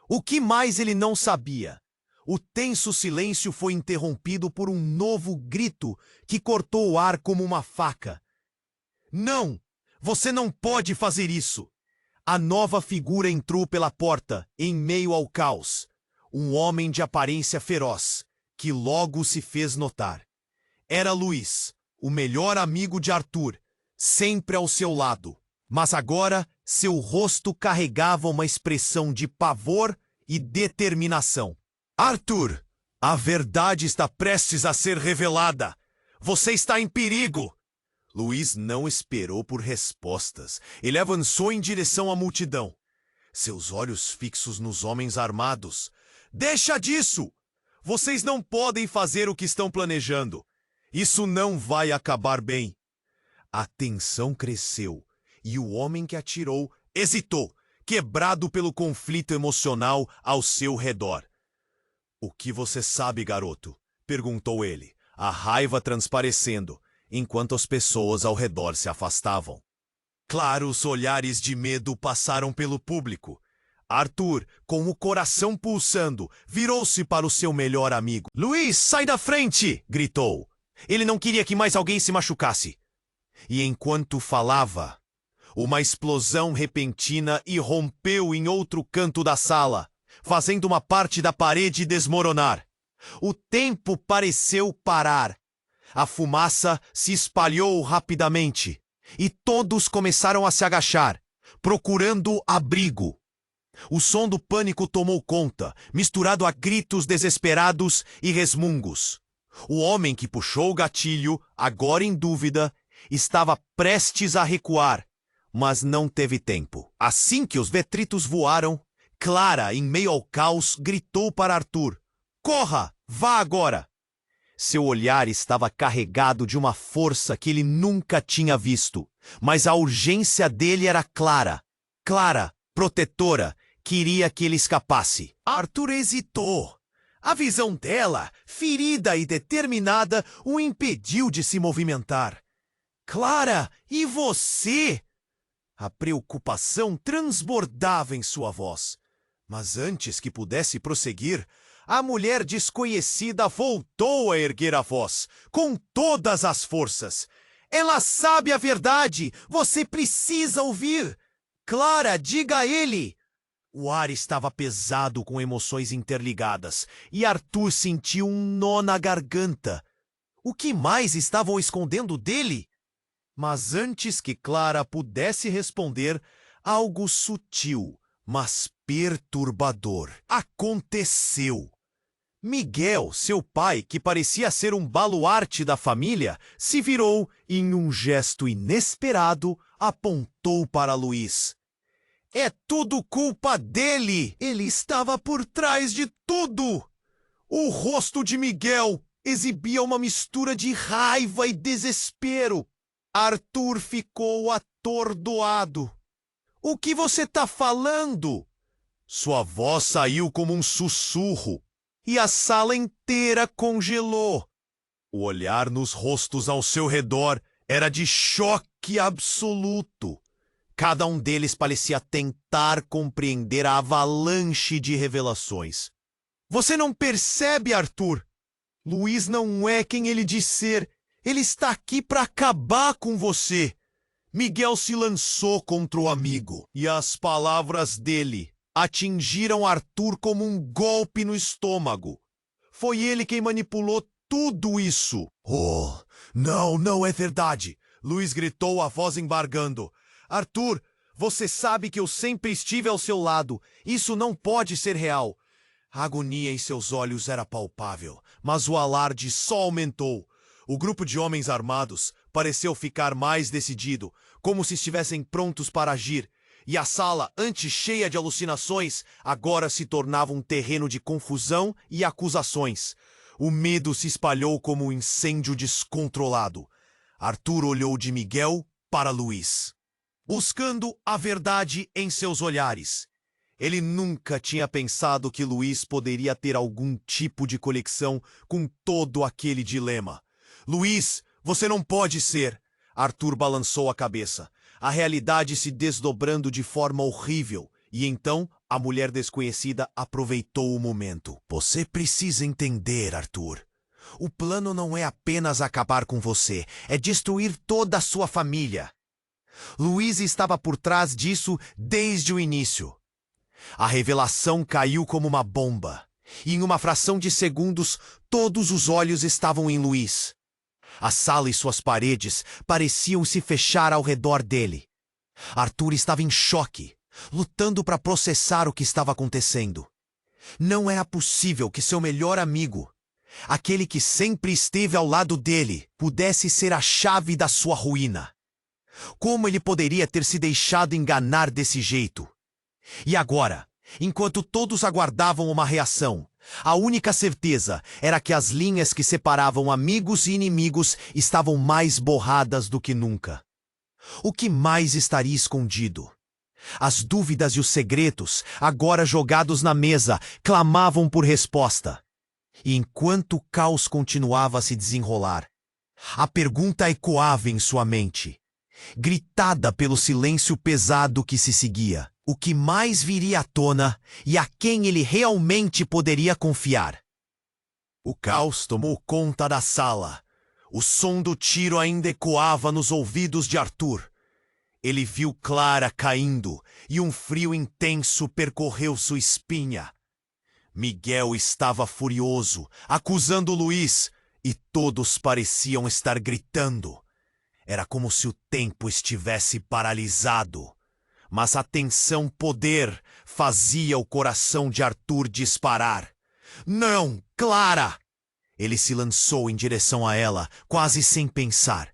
Speaker 1: O que mais ele não sabia? O tenso silêncio foi interrompido por um novo grito que cortou o ar como uma faca. Não! Você não pode fazer isso! A nova figura entrou pela porta, em meio ao caos. Um homem de aparência feroz, que logo se fez notar. Era Luís, o melhor amigo de Arthur, sempre ao seu lado. Mas agora, seu rosto carregava uma expressão de pavor e determinação. Arthur, a verdade está prestes a ser revelada. Você está em perigo! Luís não esperou por respostas. Ele avançou em direção à multidão, seus olhos fixos nos homens armados. Deixa disso! Vocês não podem fazer o que estão planejando. Isso não vai acabar bem. A tensão cresceu e o homem que atirou hesitou, quebrado pelo conflito emocional ao seu redor. "O que você sabe, garoto?" perguntou ele, a raiva transparecendo, enquanto as pessoas ao redor se afastavam. Claros olhares de medo passaram pelo público. Arthur, com o coração pulsando, virou-se para o seu melhor amigo. "Luiz, sai da frente!" gritou. Ele não queria que mais alguém se machucasse. E enquanto falava, uma explosão repentina irrompeu em outro canto da sala, fazendo uma parte da parede desmoronar. O tempo pareceu parar. A fumaça se espalhou rapidamente e todos começaram a se agachar, procurando abrigo. O som do pânico tomou conta, misturado a gritos desesperados e resmungos. O homem que puxou o gatilho, agora em dúvida, estava prestes a recuar, mas não teve tempo. Assim que os detritos voaram, Clara, em meio ao caos, gritou para Arthur: "Corra! Vá agora!" Seu olhar estava carregado de uma força que ele nunca tinha visto, mas a urgência dele era clara. Clara, protetora, queria que ele escapasse. Arthur hesitou. A visão dela, ferida e determinada, o impediu de se movimentar. "Clara, e você?" A preocupação transbordava em sua voz. Mas antes que pudesse prosseguir, a mulher desconhecida voltou a erguer a voz, com todas as forças. "Ela sabe a verdade! Você precisa ouvir! Clara, diga a ele!" O ar estava pesado com emoções interligadas, e Arthur sentiu um nó na garganta. O que mais estavam escondendo dele? Mas antes que Clara pudesse responder, algo sutil, mas perturbador aconteceu. Miguel, seu pai, que parecia ser um baluarte da família, se virou e, em um gesto inesperado, apontou para Luiz. "É tudo culpa dele! Ele estava por trás de tudo!" O rosto de Miguel exibia uma mistura de raiva e desespero. Arthur ficou atordoado. "O que você está falando?" Sua voz saiu como um sussurro, e a sala inteira congelou. O olhar nos rostos ao seu redor era de choque absoluto. Cada um deles parecia tentar compreender a avalanche de revelações. "Você não percebe, Arthur? Luiz não é quem ele diz ser. Ele está aqui para acabar com você." Miguel se lançou contra o amigo, e as palavras dele atingiram Arthur como um golpe no estômago. Foi ele quem manipulou tudo isso. "Oh, não é verdade!" Luiz gritou, a voz embargando. "Arthur, você sabe que eu sempre estive ao seu lado. Isso não pode ser real." A agonia em seus olhos era palpável, mas o alarde só aumentou. O grupo de homens armados pareceu ficar mais decidido, como se estivessem prontos para agir, e a sala, antes cheia de alucinações, agora se tornava um terreno de confusão e acusações. O medo se espalhou como um incêndio descontrolado. Arthur olhou de Miguel para Luiz, buscando a verdade em seus olhares. Ele nunca tinha pensado que Luiz poderia ter algum tipo de conexão com todo aquele dilema. "Luiz, você não pode ser!" Arthur balançou a cabeça, a realidade se desdobrando de forma horrível, e então a mulher desconhecida aproveitou o momento. "Você precisa entender, Arthur. O plano não é apenas acabar com você, é destruir toda a sua família. Luiz estava por trás disso desde o início." A revelação caiu como uma bomba, e em uma fração de segundos todos os olhos estavam em Luiz. A sala e suas paredes pareciam se fechar ao redor dele. Arthur estava em choque, lutando para processar o que estava acontecendo. Não era possível que seu melhor amigo, aquele que sempre esteve ao lado dele, pudesse ser a chave da sua ruína. Como ele poderia ter se deixado enganar desse jeito? E agora, enquanto todos aguardavam uma reação, A única certeza era que as linhas que separavam amigos e inimigos estavam mais borradas do que nunca. O que mais estaria escondido? As dúvidas e os segredos, agora jogados na mesa, clamavam por resposta. E enquanto o caos continuava a se desenrolar, a pergunta ecoava em sua mente, gritada pelo silêncio pesado que se seguia. O que mais viria à tona e a quem ele realmente poderia confiar? O caos tomou conta da sala. O som do tiro ainda ecoava nos ouvidos de Arthur. Ele viu Clara caindo e um frio intenso percorreu sua espinha. Miguel estava furioso, acusando Luiz, e todos pareciam estar gritando. Era como se o tempo estivesse paralisado. Mas a tensão poder fazia o coração de Arthur disparar. Não, Clara! Ele se lançou em direção a ela, quase sem pensar.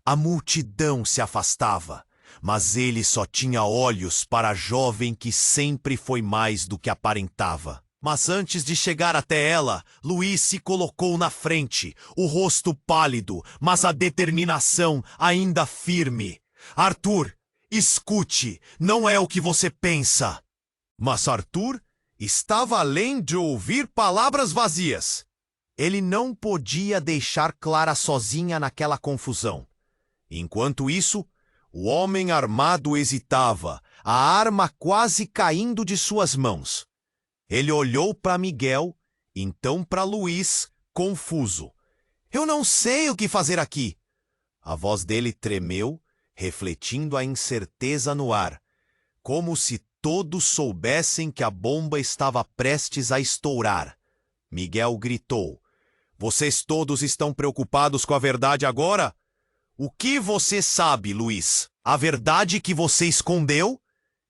Speaker 1: A multidão se afastava, mas ele só tinha olhos para a jovem que sempre foi mais do que aparentava. Mas antes de chegar até ela, Luiz se colocou na frente, o rosto pálido, mas a determinação ainda firme. Arthur! Escute, não é o que você pensa. Mas Arthur estava além de ouvir palavras vazias. Ele não podia deixar Clara sozinha naquela confusão. Enquanto isso, o homem armado hesitava, a arma quase caindo de suas mãos. Ele olhou para Miguel, então para Luiz, confuso. Eu não sei o que fazer aqui. A voz dele tremeu, refletindo a incerteza no ar, como se todos soubessem que a bomba estava prestes a estourar. Miguel gritou: Vocês todos estão preocupados com a verdade agora? O que você sabe, Luiz? A verdade que você escondeu?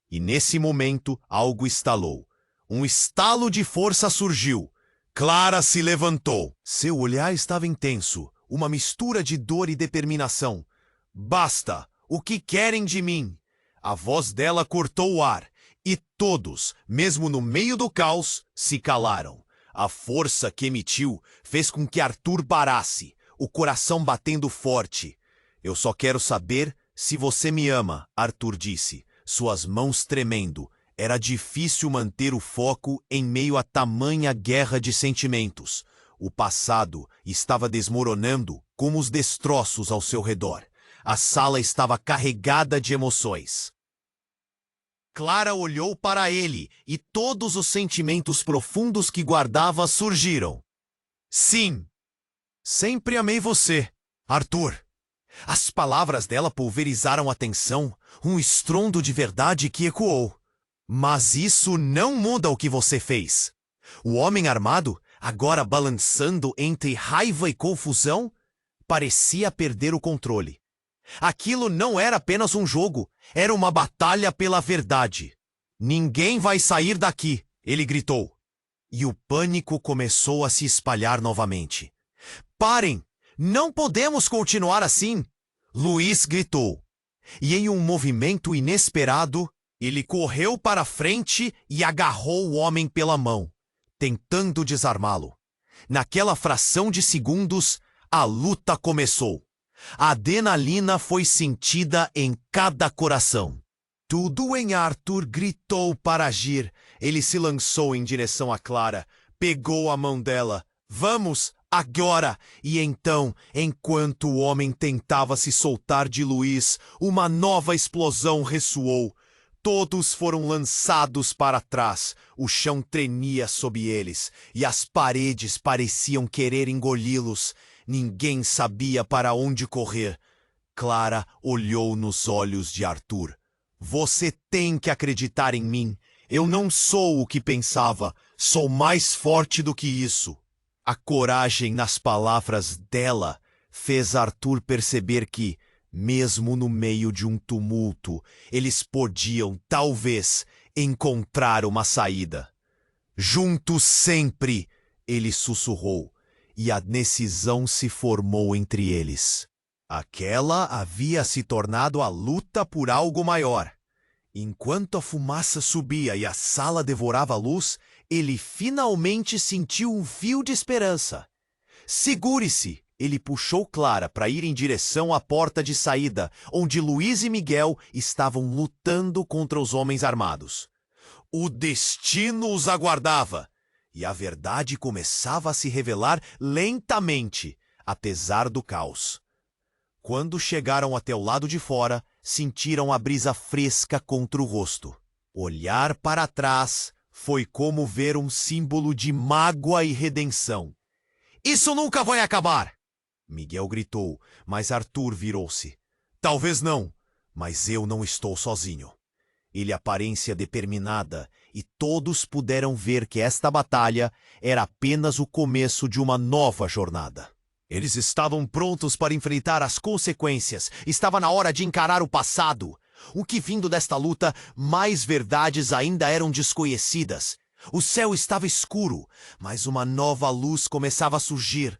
Speaker 1: E nesse momento, algo estalou. Um estalo de força surgiu. Clara se levantou. Seu olhar estava intenso, uma mistura de dor e determinação. Basta! O que querem de mim? A voz dela cortou o ar, e todos, mesmo no meio do caos, se calaram. A força que emitiu fez com que Arthur parasse, o coração batendo forte. Eu só quero saber se você me ama, Arthur disse, suas mãos tremendo. Era difícil manter o foco em meio a tamanha guerra de sentimentos. O passado estava desmoronando como os destroços ao seu redor. A sala estava carregada de emoções. Clara olhou para ele e todos os sentimentos profundos que guardava surgiram. Sim, sempre amei você, Arthur. As palavras dela pulverizaram a tensão, um estrondo de verdade que ecoou. Mas isso não muda o que você fez. O homem armado, agora balançando entre raiva e confusão, parecia perder o controle. Aquilo não era apenas um jogo, era uma batalha pela verdade. Ninguém vai sair daqui, ele gritou. E o pânico começou a se espalhar novamente. Parem! Não podemos continuar assim! Luiz gritou. E em um movimento inesperado, ele correu para a frente e agarrou o homem pela mão, tentando desarmá-lo. Naquela fração de segundos, a luta começou. A adrenalina foi sentida em cada coração. Tudo em Arthur gritou para agir. Ele se lançou em direção a Clara, pegou a mão dela. Vamos, agora! E então, enquanto o homem tentava se soltar de Luiz, uma nova explosão ressoou. Todos foram lançados para trás, o chão tremia sob eles, e as paredes pareciam querer engoli-los. Ninguém sabia para onde correr. Clara olhou nos olhos de Arthur. Você tem que acreditar em mim. Eu não sou o que pensava. Sou mais forte do que isso. A coragem nas palavras dela fez Arthur perceber que, mesmo no meio de um tumulto, eles podiam, talvez, encontrar uma saída. Juntos sempre, ele sussurrou, e a decisão se formou entre eles. Aquela havia se tornado a luta por algo maior. Enquanto a fumaça subia e a sala devorava a luz, ele finalmente sentiu um fio de esperança. Segure-se! Ele puxou Clara para ir em direção à porta de saída, onde Luiz e Miguel estavam lutando contra os homens armados. O destino os aguardava, e a verdade começava a se revelar lentamente, apesar do caos. Quando chegaram até o lado de fora, sentiram a brisa fresca contra o rosto. Olhar para trás foi como ver um símbolo de mágoa e redenção. "Isso nunca vai acabar!" Miguel gritou, mas Arthur virou-se. "Talvez não, mas eu não estou sozinho." Ele aparência determinada, e todos puderam ver que esta batalha era apenas o começo de uma nova jornada. Eles estavam prontos para enfrentar as consequências. Estava na hora de encarar o passado. O que vindo desta luta, mais verdades ainda eram desconhecidas. O céu estava escuro, mas uma nova luz começava a surgir.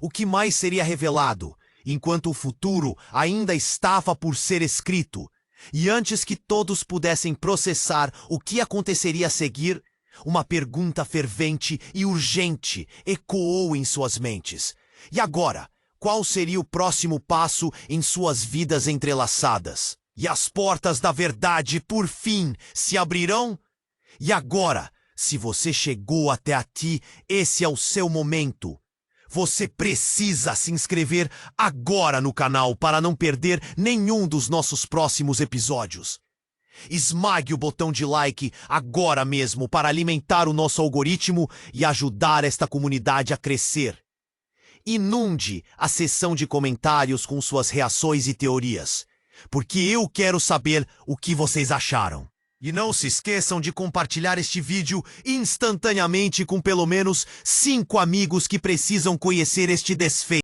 Speaker 1: O que mais seria revelado, enquanto o futuro ainda estava por ser escrito. E antes que todos pudessem processar o que aconteceria a seguir, uma pergunta fervente e urgente ecoou em suas mentes. E agora, qual seria o próximo passo em suas vidas entrelaçadas? E as portas da verdade, por fim, se abrirão? E agora, se você chegou até aqui, esse é o seu momento. Você precisa se inscrever agora no canal para não perder nenhum dos nossos próximos episódios. Esmague o botão de like agora mesmo para alimentar o nosso algoritmo e ajudar esta comunidade a crescer. Inunde a seção de comentários com suas reações e teorias, porque eu quero saber o que vocês acharam. E não se esqueçam de compartilhar este vídeo instantaneamente com pelo menos 5 amigos que precisam conhecer este desfecho.